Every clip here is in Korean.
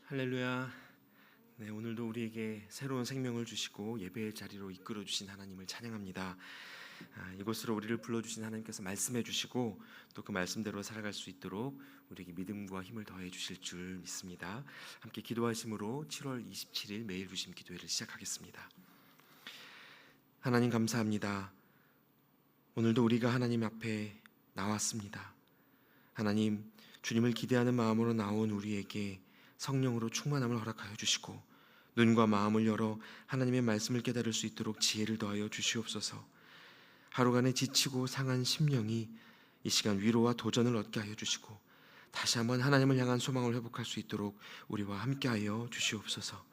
할렐루야. 네, 오늘도 우리에게 새로운 생명을 주시고 예배의 자리로 이끌어 주신 하나님을 찬양합니다. 이곳으로 우리를 불러주신 하나님께서 말씀해 주시고 또 그 말씀대로 살아갈 수 있도록 우리에게 믿음과 힘을 더해 주실 줄 믿습니다. 함께 기도하심으로 7월 27일 매일 부심 기도회를 시작하겠습니다. 하나님 감사합니다. 오늘도 우리가 하나님 앞에 나왔습니다. 하나님, 주님을 기대하는 마음으로 나온 우리에게 성령으로 충만함을 허락하여 주시고 눈과 마음을 열어 하나님의 말씀을 깨달을 수 있도록 지혜를 더하여 주시옵소서. 하루간의 지치고 상한 심령이 이 시간 위로와 도전을 얻게 하여 주시고 다시 한번 하나님을 향한 소망을 회복할 수 있도록 우리와 함께하여 주시옵소서.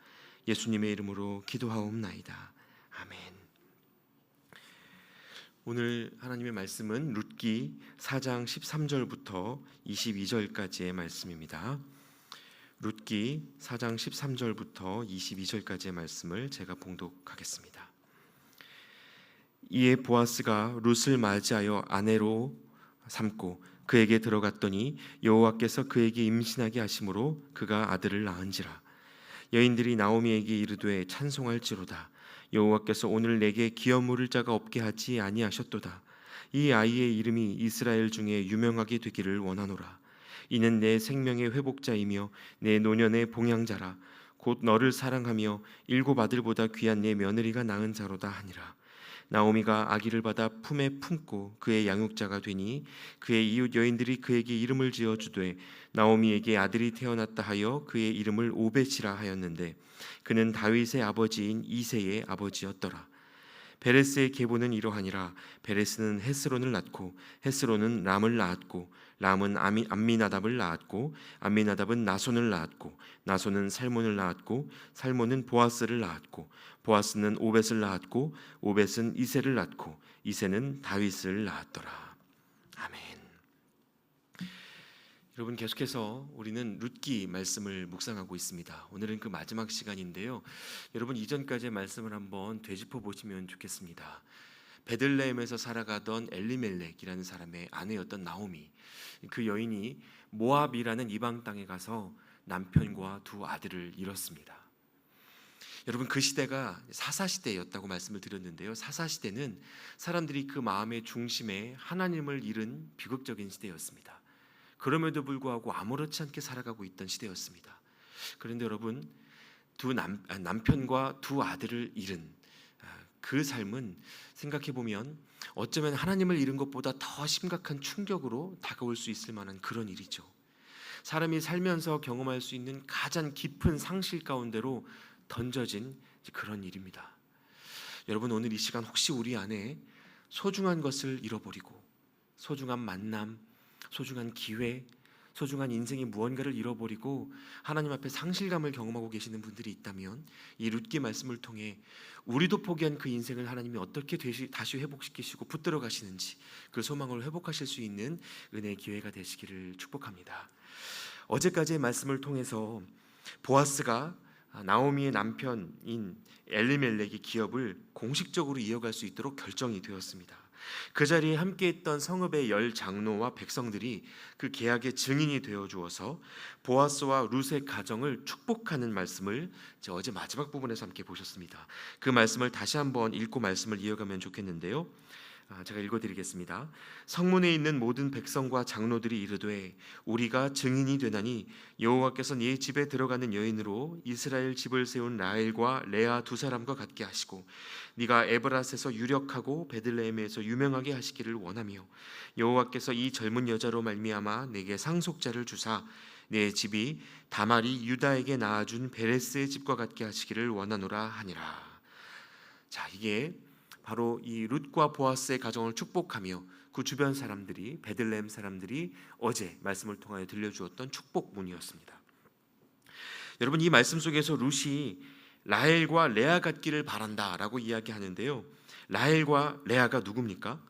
예수님의 이름으로 기도하옵나이다. 아멘. 오늘 하나님의 말씀은 룻기 4장 13절부터 22절까지의 말씀입니다. 룻기 4장 13절부터 22절까지의 말씀을 제가 봉독하겠습니다. 이에 보아스가 룻을 맞이하여 아내로 삼고 그에게 들어갔더니 여호와께서 그에게 임신하게 하심으로 그가 아들을 낳은지라. 여인들이 나오미에게 이르되 찬송할지로다. 여호와께서 오늘 내게 기업 물을 자가 없게 하지 아니하셨도다. 이 아이의 이름이 이스라엘 중에 유명하게 되기를 원하노라. 이는 내 생명의 회복자이며 내 노년의 봉양자라. 곧 너를 사랑하며 일곱 아들보다 귀한 내 며느리가 낳은 자로다 하니라. 나오미가 아기를 받아 품에 품고 그의 양육자가 되니 그의 이웃 여인들이 그에게 이름을 지어주되 나오미에게 아들이 태어났다 하여 그의 이름을 오벳이라 하였는데 그는 다윗의 아버지인 이새의 아버지였더라. 베레스의 계보는 이러하니라. 베레스는 헤스론을 낳고 헤스론은 람을 낳았고 람은 암미나답을 낳았고 암미나답은 나손을 낳았고 나손은 살몬을 낳았고 살몬은 보아스를 낳았고 보아스는 오벳을 낳았고 오벳은 이새를 낳고 이새는 다윗을 낳았더라. 아멘. 여러분, 계속해서 우리는 룻기 말씀을 묵상하고 있습니다. 오늘은 그 마지막 시간인데요. 여러분, 이전까지의 말씀을 한번 되짚어 보시면 좋겠습니다. 베들레헴에서 살아가던 엘리멜렉이라는 사람의 아내였던 나오미, 그 여인이 모압이라는 이방 땅에 가서 남편과 두 아들을 잃었습니다. 여러분, 그 시대가 사사시대였다고 말씀을 드렸는데요. 사사시대는 사람들이 그 마음의 중심에 하나님을 잃은 비극적인 시대였습니다. 그럼에도 불구하고 아무렇지 않게 살아가고 있던 시대였습니다. 그런데 여러분, 남편과 두 아들을 잃은 그 삶은 생각해보면 어쩌면 하나님을 잃은 것보다 더 심각한 충격으로 다가올 수 있을 만한 그런 일이죠. 사람이 살면서 경험할 수 있는 가장 깊은 상실 가운데로 던져진 그런 일입니다. 여러분, 오늘 이 시간 혹시 우리 안에 소중한 것을 잃어버리고 소중한 만남, 소중한 기회, 소중한 인생의 무언가를 잃어버리고 하나님 앞에 상실감을 경험하고 계시는 분들이 있다면 이 룻기 말씀을 통해 우리도 포기한 그 인생을 하나님이 어떻게 다시 회복시키시고 붙들어 가시는지 그 소망을 회복하실 수 있는 은혜의 기회가 되시기를 축복합니다. 어제까지의 말씀을 통해서 보아스가 나오미의 남편인 엘리멜렉의 기업을 공식적으로 이어갈 수 있도록 결정이 되었습니다. 그 자리에 함께했던 성읍의 10 장로와 백성들이 그 계약의 증인이 되어 주어서 보아스와 룻의 가정을 축복하는 말씀을 어제 마지막 부분에서 함께 보셨습니다. 그 말씀을 다시 한번 읽고 말씀을 이어가면 좋겠는데요. 제가 읽어드리겠습니다. 성문에 있는 모든 백성과 장로들이 이르되 우리가 증인이 되나니 여호와께서 네 집에 들어가는 여인으로 이스라엘 집을 세운 라헬과 레아 두 사람과 같게 하시고 네가 에브라스에서 유력하고 베들레헴에서 유명하게 하시기를 원하며 여호와께서 이 젊은 여자로 말미암아 내게 상속자를 주사 내 집이 다말이 유다에게 낳아준 베레스의 집과 같게 하시기를 원하노라 하니라. 자, 이게 바로 이 룻과 보아스의 가정을 축복하며 그 주변 사람들이, 베들레헴 사람들이 어제 말씀을 통하여 들려주었던 축복문이었습니다. 여러분, 이 말씀 속에서 룻이 라헬과 레아 같기를 바란다라고 이야기하는데요. 라헬과 레아가 누굽니까?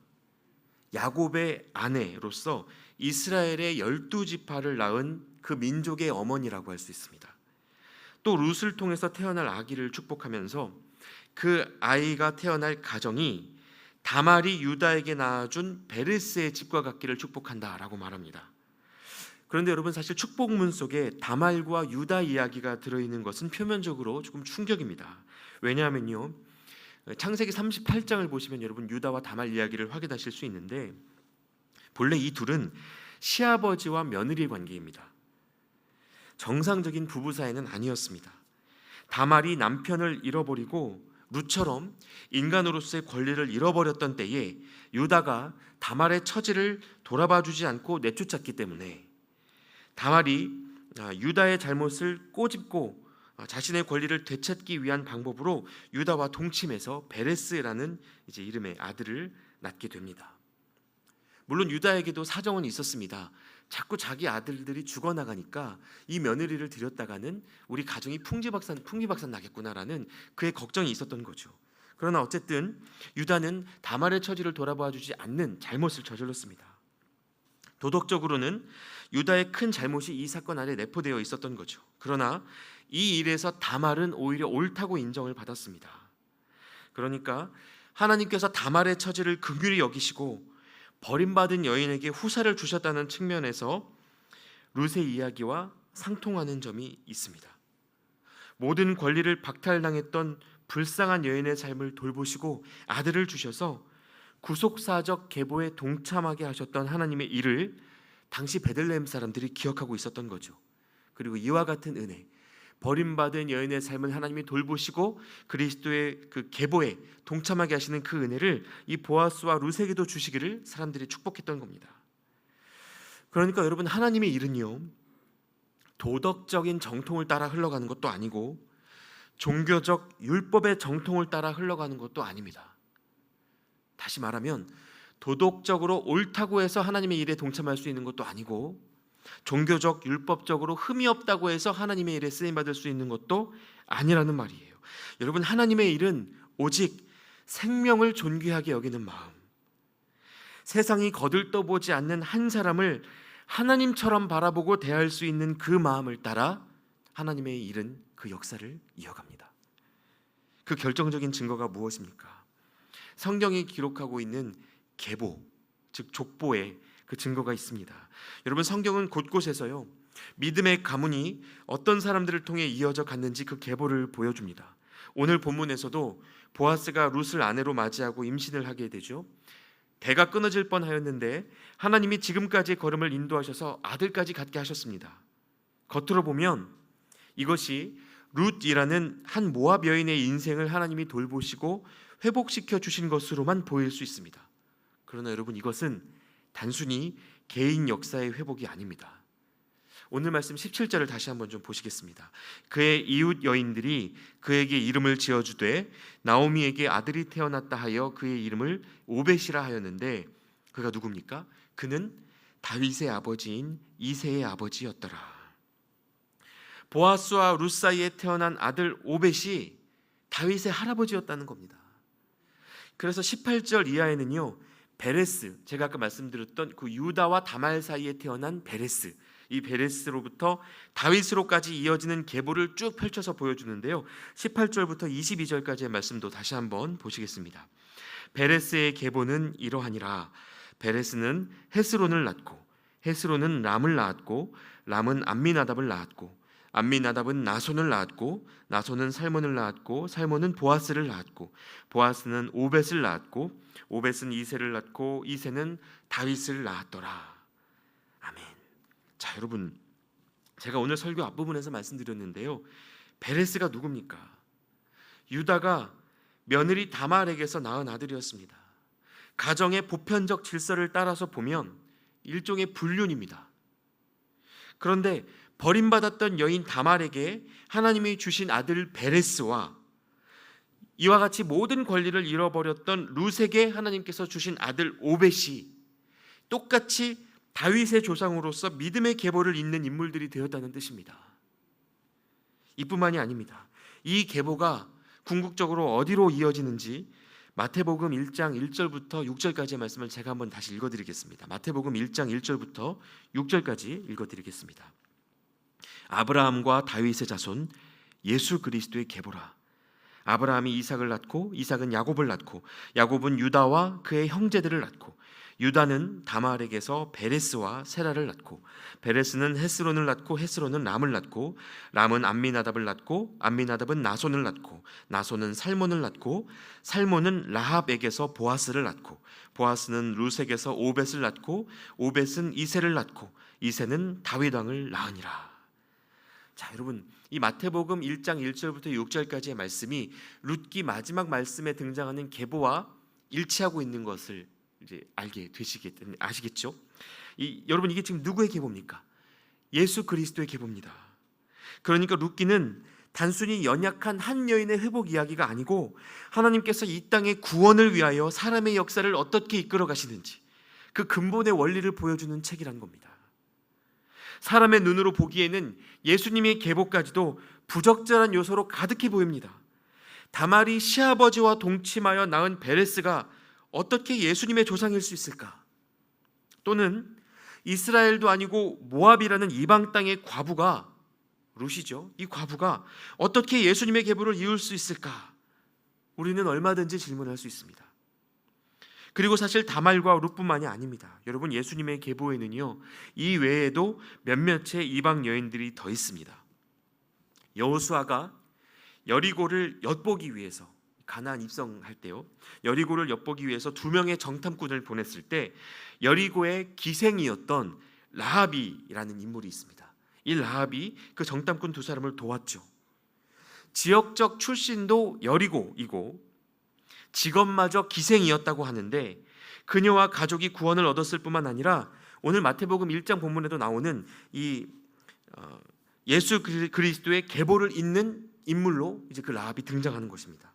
야곱의 아내로서 이스라엘의 12지파를 낳은 그 민족의 어머니라고 할 수 있습니다. 또 룻을 통해서 태어날 아기를 축복하면서 그 아이가 태어날 가정이 다말이 유다에게 낳아준 베레스의 집과 같기를 축복한다라고 말합니다. 그런데 여러분, 사실 축복문 속에 다말과 유다 이야기가 들어있는 것은 표면적으로 조금 충격입니다. 왜냐하면요, 창세기 38장을 보시면 여러분 유다와 다말 이야기를 확인하실 수 있는데, 본래 이 둘은 시아버지와 며느리의 관계입니다. 정상적인 부부 사이는 아니었습니다. 다말이 남편을 잃어버리고 룻처럼 인간으로서의 권리를 잃어버렸던 때에 유다가 다말의 처지를 돌아봐주지 않고 내쫓았기 때문에 다말이 유다의 잘못을 꼬집고 자신의 권리를 되찾기 위한 방법으로 유다와 동침해서 베레스라는 이제 이름의 아들을 낳게 됩니다. 물론 유다에게도 사정은 있었습니다. 자꾸 자기 아들들이 죽어나가니까 이 며느리를 들였다가는 우리 가정이 풍비박산 나겠구나라는 그의 걱정이 있었던 거죠. 그러나 어쨌든 유다는 다말의 처지를 돌아봐주지 않는 잘못을 저질렀습니다. 도덕적으로는 유다의 큰 잘못이 이 사건 안에 내포되어 있었던 거죠. 그러나 이 일에서 다말은 오히려 옳다고 인정을 받았습니다. 그러니까 하나님께서 다말의 처지를 긍휼히 여기시고 버림받은 여인에게 후사를 주셨다는 측면에서 룻의 이야기와 상통하는 점이 있습니다. 모든 권리를 박탈당했던 불쌍한 여인의 삶을 돌보시고 아들을 주셔서 구속사적 계보에 동참하게 하셨던 하나님의 일을 당시 베들레헴 사람들이 기억하고 있었던 거죠. 그리고 이와 같은 은혜, 버림받은 여인의 삶을 하나님이 돌보시고 그리스도의 그 계보에 동참하게 하시는 그 은혜를 이 보아스와 룻에게도 주시기를 사람들이 축복했던 겁니다. 그러니까 여러분, 하나님의 일은요, 도덕적인 정통을 따라 흘러가는 것도 아니고 종교적 율법의 정통을 따라 흘러가는 것도 아닙니다. 다시 말하면 도덕적으로 옳다고 해서 하나님의 일에 동참할 수 있는 것도 아니고 종교적 율법적으로 흠이 없다고 해서 하나님의 일에 쓰임받을 수 있는 것도 아니라는 말이에요. 여러분, 하나님의 일은 오직 생명을 존귀하게 여기는 마음, 세상이 거들떠보지 않는 한 사람을 하나님처럼 바라보고 대할 수 있는 그 마음을 따라 하나님의 일은 그 역사를 이어갑니다. 그 결정적인 증거가 무엇입니까? 성경이 기록하고 있는 계보, 즉 족보에 그 증거가 있습니다. 여러분, 성경은 곳곳에서요, 믿음의 가문이 어떤 사람들을 통해 이어져 갔는지 그 계보를 보여줍니다. 오늘 본문에서도 보아스가 룻을 아내로 맞이하고 임신을 하게 되죠. 배가 끊어질 뻔하였는데 하나님이 지금까지의 걸음을 인도하셔서 아들까지 갖게 하셨습니다. 겉으로 보면 이것이 룻이라는 한 모압 여인의 인생을 하나님이 돌보시고 회복시켜 주신 것으로만 보일 수 있습니다. 그러나 여러분, 이것은 단순히 개인 역사의 회복이 아닙니다. 오늘 말씀 17절을 다시 한번 좀 보시겠습니다. 그의 이웃 여인들이 그에게 이름을 지어주되 나오미에게 아들이 태어났다 하여 그의 이름을 오벳이라 하였는데 그가 누굽니까? 그는 다윗의 아버지인 이새의 아버지였더라. 보아스와 룻 사이에 태어난 아들 오벳이 다윗의 할아버지였다는 겁니다. 그래서 18절 이하에는요, 베레스, 제가 아까 말씀드렸던 그 유다와 다말 사이에 태어난 베레스, 이 베레스로부터 다윗으로까지 이어지는 계보를 쭉 펼쳐서 보여주는데요, 18절부터 22절까지의 말씀도 다시 한번 보시겠습니다. 베레스의 계보는 이러하니라. 베레스는 헤스론을 낳고 헤스론은 람을 낳았고 람은 암미나답을 낳았고 암미나답은 나손을 낳았고 나손은 살몬을 낳았고 살몬은 보아스를 낳았고 보아스는 오벳을 낳았고 오벳은 이새를 낳고 이새는 다윗을 낳았더라. 아멘. 자, 여러분, 제가 오늘 설교 앞부분에서 말씀드렸는데요, 베레스가 누굽니까? 유다가 며느리 다말에게서 낳은 아들이었습니다. 가정의 보편적 질서를 따라서 보면 일종의 불륜입니다. 그런데 버림받았던 여인 다말에게 하나님이 주신 아들 베레스와 이와 같이 모든 권리를 잃어버렸던 룻에게 하나님께서 주신 아들 오벳이 똑같이 다윗의 조상으로서 믿음의 계보를 잇는 인물들이 되었다는 뜻입니다. 이뿐만이 아닙니다. 이 계보가 궁극적으로 어디로 이어지는지 마태복음 1장 1절부터 6절까지의 말씀을 제가 한번 다시 읽어드리겠습니다. 마태복음 1장 1절부터 6절까지 읽어드리겠습니다. 아브라함과 다윗의 자손 예수 그리스도의 계보라. 아브라함이 이삭을 낳고 이삭은 야곱을 낳고 야곱은 유다와 그의 형제들을 낳고 유다는 다말에게서 베레스와 세라를 낳고 베레스는 헤스론을 낳고 헤스론은 람을 낳고 람은 암미나답을 낳고 암미나답은 나손을 낳고 나손은 살몬을 낳고 살몬은 라합에게서 보아스를 낳고 보아스는 루색에서 오벳을 낳고 오벳은 이새를 낳고 이새는 다윗 왕을 낳으니라. 자, 여러분, 이 마태복음 1장 1절부터 6절까지의 말씀이 룻기 마지막 말씀에 등장하는 계보와 일치하고 있는 것을 이제 아시겠죠? 여러분, 이게 지금 누구의 계보입니까? 예수 그리스도의 계보입니다. 그러니까 룻기는 단순히 연약한 한 여인의 회복 이야기가 아니고 하나님께서 이 땅의 구원을 위하여 사람의 역사를 어떻게 이끌어 가시는지 그 근본의 원리를 보여주는 책이란 겁니다. 사람의 눈으로 보기에는 예수님의 계보까지도 부적절한 요소로 가득해 보입니다. 다말이 시아버지와 동침하여 낳은 베레스가 어떻게 예수님의 조상일 수 있을까? 또는 이스라엘도 아니고 모압이라는 이방 땅의 과부가 룻이죠. 이 과부가 어떻게 예수님의 계보를 이룰 수 있을까? 우리는 얼마든지 질문할 수 있습니다. 그리고 사실 다말과 룻뿐만이 아닙니다. 여러분, 예수님의 계보에는요, 이 외에도 몇몇의 이방 여인들이 더 있습니다. 여호수아가 여리고를 엿보기 위해서 가나안 입성할 때요, 여리고를 엿보기 위해서 2명의 정탐꾼을 보냈을 때 여리고의 기생이었던 라합이라는 인물이 있습니다. 이 라합이 그 정탐꾼 2사람을 도왔죠. 지역적 출신도 여리고이고 직업마저 기생이었다고 하는데 그녀와 가족이 구원을 얻었을 뿐만 아니라 오늘 마태복음 1장 본문에도 나오는 이 예수 그리스도의 계보를 잇는 인물로 이제 그 라합이 등장하는 것입니다.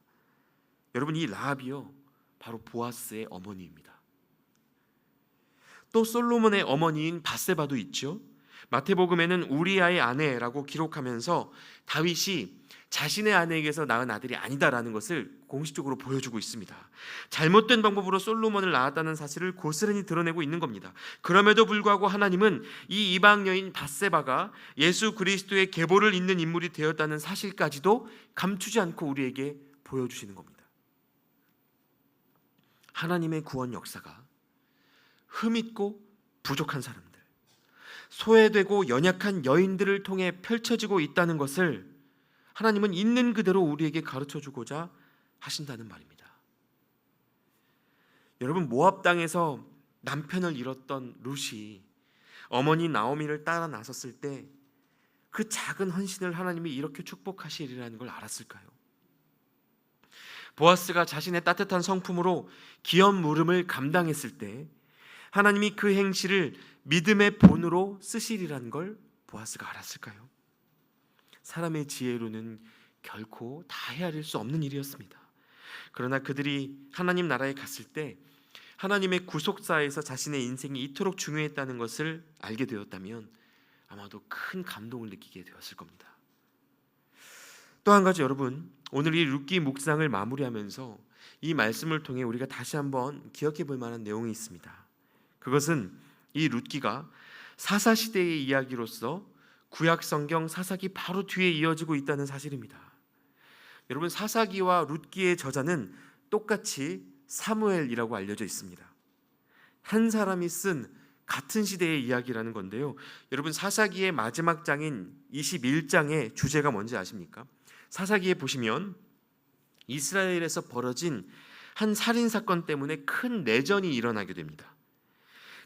여러분, 이 라합이요, 바로 보아스의 어머니입니다. 또 솔로몬의 어머니인 밧세바도 있죠. 마태복음에는 우리아의 아내라고 기록하면서 다윗이 자신의 아내에게서 낳은 아들이 아니다라는 것을 공식적으로 보여주고 있습니다. 잘못된 방법으로 솔로몬을 낳았다는 사실을 고스란히 드러내고 있는 겁니다. 그럼에도 불구하고 하나님은 이 이방 여인 밧세바가 예수 그리스도의 계보를 잇는 인물이 되었다는 사실까지도 감추지 않고 우리에게 보여주시는 겁니다. 하나님의 구원 역사가 흠있고 부족한 사람들, 소외되고 연약한 여인들을 통해 펼쳐지고 있다는 것을 하나님은 있는 그대로 우리에게 가르쳐주고자 하신다는 말입니다. 여러분, 모압 땅에서 남편을 잃었던 룻이 어머니 나오미를 따라 나섰을 때 그 작은 헌신을 하나님이 이렇게 축복하시리라는 걸 알았을까요? 보아스가 자신의 따뜻한 성품으로 기업 물음을 감당했을 때 하나님이 그 행실을 믿음의 본으로 쓰시리라는 걸 보아스가 알았을까요? 사람의 지혜로는 결코 다 헤아릴 수 없는 일이었습니다. 그러나 그들이 하나님 나라에 갔을 때 하나님의 구속사에서 자신의 인생이 이토록 중요했다는 것을 알게 되었다면 아마도 큰 감동을 느끼게 되었을 겁니다. 또 한 가지, 여러분, 오늘 이 룻기 묵상을 마무리하면서 이 말씀을 통해 우리가 다시 한번 기억해 볼 만한 내용이 있습니다. 그것은 이 룻기가 사사시대의 이야기로서 구약 성경 사사기 바로 뒤에 이어지고 있다는 사실입니다. 여러분, 사사기와 룻기의 저자는 똑같이 사무엘이라고 알려져 있습니다. 한 사람이 쓴 같은 시대의 이야기라는 건데요. 여러분, 사사기의 마지막 장인 21장의 주제가 뭔지 아십니까? 사사기에 보시면 이스라엘에서 벌어진 한 살인사건 때문에 큰 내전이 일어나게 됩니다.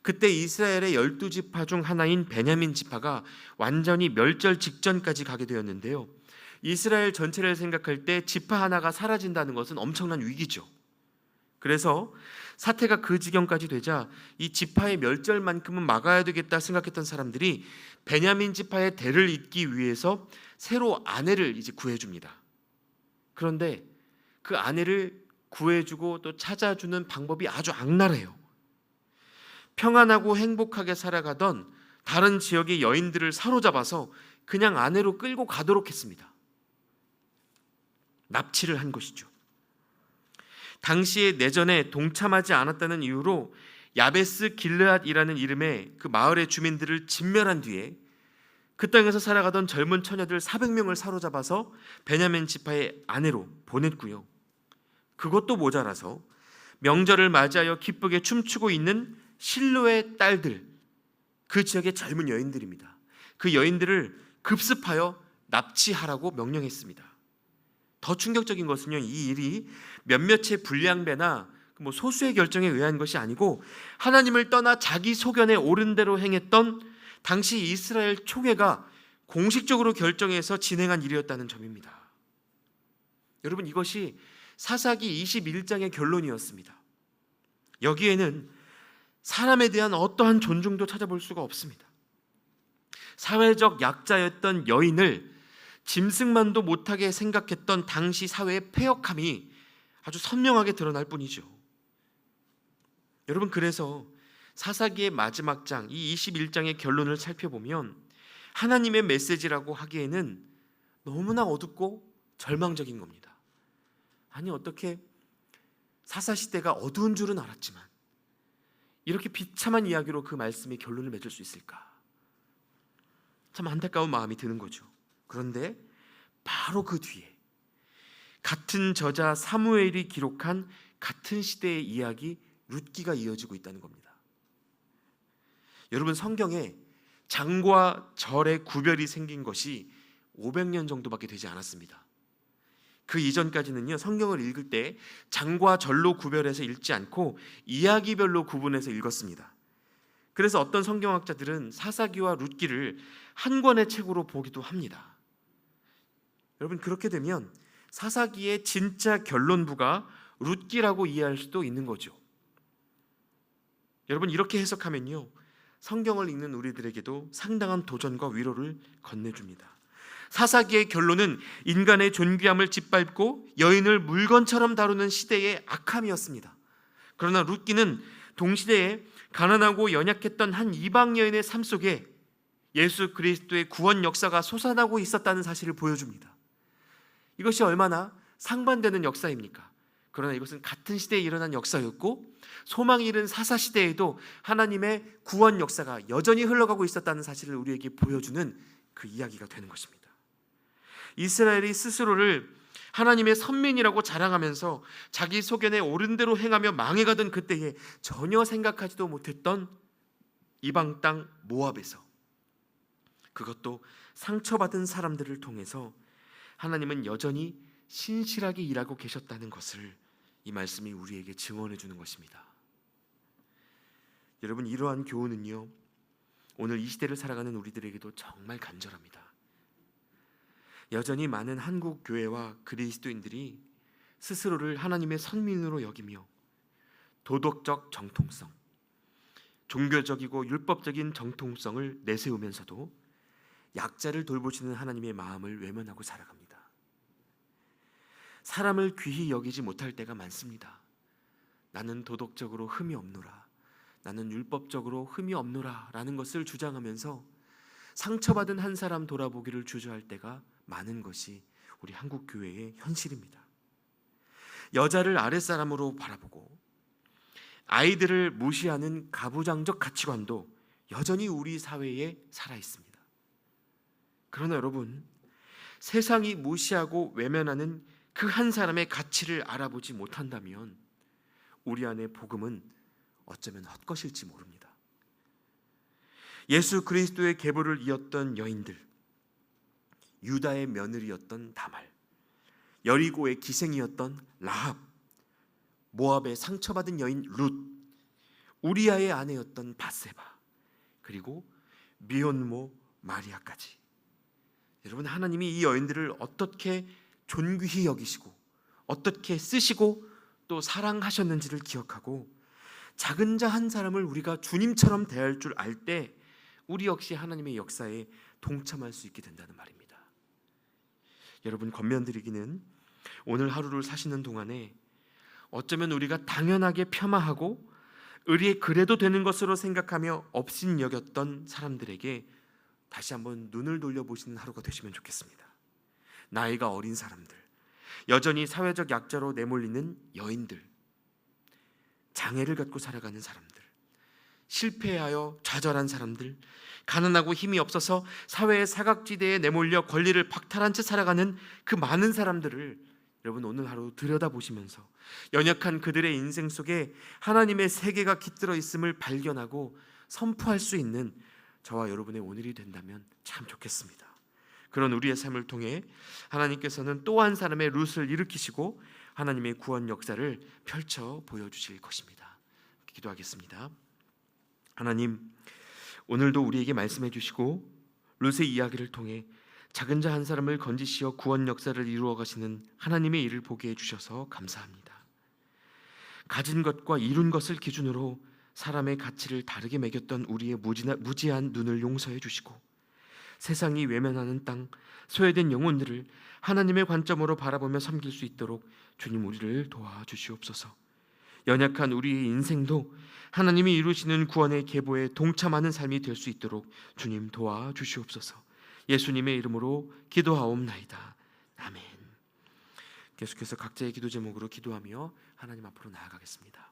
그때 이스라엘의 12지파 중 하나인 베냐민 지파가 완전히 멸절 직전까지 가게 되었는데요. 이스라엘 전체를 생각할 때 지파 하나가 사라진다는 것은 엄청난 위기죠. 그래서 사태가 그 지경까지 되자 이 지파의 멸절만큼은 막아야 되겠다 생각했던 사람들이 베냐민 지파의 대를 잇기 위해서 새로 아내를 이제 구해줍니다. 그런데 그 아내를 구해주고 또 찾아주는 방법이 아주 악랄해요. 평안하고 행복하게 살아가던 다른 지역의 여인들을 사로잡아서 그냥 아내로 끌고 가도록 했습니다. 납치를 한 것이죠. 당시의 내전에 동참하지 않았다는 이유로 야베스 길르앗이라는 이름의 그 마을의 주민들을 진멸한 뒤에 그 땅에서 살아가던 젊은 처녀들 400명을 사로잡아서 베냐민 지파의 아내로 보냈고요. 그것도 모자라서 명절을 맞이하여 기쁘게 춤추고 있는 실로의 딸들, 그 지역의 젊은 여인들입니다. 그 여인들을 급습하여 납치하라고 명령했습니다. 더 충격적인 것은요, 이 일이 몇몇의 불량배나 소수의 결정에 의한 것이 아니고 하나님을 떠나 자기 소견에 옳은 대로 행했던 당시 이스라엘 총회가 공식적으로 결정해서 진행한 일이었다는 점입니다. 여러분, 이것이 사사기 21장의 결론이었습니다. 여기에는 사람에 대한 어떠한 존중도 찾아볼 수가 없습니다. 사회적 약자였던 여인을 짐승만도 못하게 생각했던 당시 사회의 패역함이 아주 선명하게 드러날 뿐이죠. 여러분, 그래서 사사기의 마지막 장, 이 21장의 결론을 살펴보면 하나님의 메시지라고 하기에는 너무나 어둡고 절망적인 겁니다. 아니, 어떻게 사사시대가 어두운 줄은 알았지만 이렇게 비참한 이야기로 그 말씀의 결론을 맺을 수 있을까? 참 안타까운 마음이 드는 거죠. 그런데 바로 그 뒤에 같은 저자 사무엘이 기록한 같은 시대의 이야기 룻기가 이어지고 있다는 겁니다. 여러분, 성경에 장과 절의 구별이 생긴 것이 500년 정도밖에 되지 않았습니다. 그 이전까지는요, 성경을 읽을 때 장과 절로 구별해서 읽지 않고 이야기별로 구분해서 읽었습니다. 그래서 어떤 성경학자들은 사사기와 룻기를 한 권의 책으로 보기도 합니다. 여러분, 그렇게 되면 사사기의 진짜 결론부가 룻기라고 이해할 수도 있는 거죠. 여러분, 이렇게 해석하면요, 성경을 읽는 우리들에게도 상당한 도전과 위로를 건네줍니다. 사사기의 결론은 인간의 존귀함을 짓밟고 여인을 물건처럼 다루는 시대의 악함이었습니다. 그러나 룻기는 동시대에 가난하고 연약했던 한 이방 여인의 삶 속에 예수 그리스도의 구원 역사가 솟아나고 있었다는 사실을 보여줍니다. 이것이 얼마나 상반되는 역사입니까? 그러나 이것은 같은 시대에 일어난 역사였고 소망이 이른 사사시대에도 하나님의 구원 역사가 여전히 흘러가고 있었다는 사실을 우리에게 보여주는 그 이야기가 되는 것입니다. 이스라엘이 스스로를 하나님의 선민이라고 자랑하면서 자기 소견에 옳은 대로 행하며 망해가던 그때에 전혀 생각하지도 못했던 이방 땅 모압에서, 그것도 상처받은 사람들을 통해서 하나님은 여전히 신실하게 일하고 계셨다는 것을 이 말씀이 우리에게 증언해 주는 것입니다. 여러분, 이러한 교훈은요, 오늘 이 시대를 살아가는 우리들에게도 정말 간절합니다. 여전히 많은 한국 교회와 그리스도인들이 스스로를 하나님의 선민으로 여기며 도덕적 정통성, 종교적이고 율법적인 정통성을 내세우면서도 약자를 돌보시는 하나님의 마음을 외면하고 살아갑니다. 사람을 귀히 여기지 못할 때가 많습니다. 나는 도덕적으로 흠이 없노라, 나는 율법적으로 흠이 없노라 라는 것을 주장하면서 상처받은 한 사람 돌아보기를 주저할 때가 많은 것이 우리 한국 교회의 현실입니다. 여자를 아랫사람으로 바라보고 아이들을 무시하는 가부장적 가치관도 여전히 우리 사회에 살아 있습니다. 그러나 여러분, 세상이 무시하고 외면하는 그 한 사람의 가치를 알아보지 못한다면 우리 안에 복음은 어쩌면 헛것일지 모릅니다. 예수 그리스도의 계보를 이었던 여인들, 유다의 며느리였던 다말, 여리고의 기생이었던 라합, 모압의 상처받은 여인 룻, 우리아의 아내였던 바세바, 그리고 미혼모 마리아까지. 여러분, 하나님이 이 여인들을 어떻게 존귀히 여기시고 어떻게 쓰시고 또 사랑하셨는지를 기억하고 작은 자 한 사람을 우리가 주님처럼 대할 줄 알 때 우리 역시 하나님의 역사에 동참할 수 있게 된다는 말입니다. 여러분, 권면드리기는 오늘 하루를 사시는 동안에 어쩌면 우리가 당연하게 폄하하고 의리에 그래도 되는 것으로 생각하며 업신여겼던 사람들에게 다시 한번 눈을 돌려보시는 하루가 되시면 좋겠습니다. 나이가 어린 사람들, 여전히 사회적 약자로 내몰리는 여인들, 장애를 갖고 살아가는 사람들, 실패하여 좌절한 사람들, 가난하고 힘이 없어서 사회의 사각지대에 내몰려 권리를 박탈한 채 살아가는 그 많은 사람들을 여러분 오늘 하루 들여다보시면서 연약한 그들의 인생 속에 하나님의 세계가 깃들어 있음을 발견하고 선포할 수 있는 저와 여러분의 오늘이 된다면 참 좋겠습니다. 그런 우리의 삶을 통해 하나님께서는 또 한 사람의 룻을 일으키시고 하나님의 구원 역사를 펼쳐 보여주실 것입니다. 기도하겠습니다. 하나님, 오늘도 우리에게 말씀해 주시고 룻의 이야기를 통해 작은 자 한 사람을 건지시어 구원 역사를 이루어 가시는 하나님의 일을 보게 해주셔서 감사합니다. 가진 것과 이룬 것을 기준으로 사람의 가치를 다르게 매겼던 우리의 무지한 눈을 용서해 주시고 세상이 외면하는 땅, 소외된 영혼들을 하나님의 관점으로 바라보며 섬길 수 있도록 주님 우리를 도와주시옵소서. 연약한 우리의 인생도 하나님이 이루시는 구원의 계보에 동참하는 삶이 될 수 있도록 주님 도와주시옵소서. 예수님의 이름으로 기도하옵나이다. 아멘. 계속해서 각자의 기도 제목으로 기도하며 하나님 앞으로 나아가겠습니다.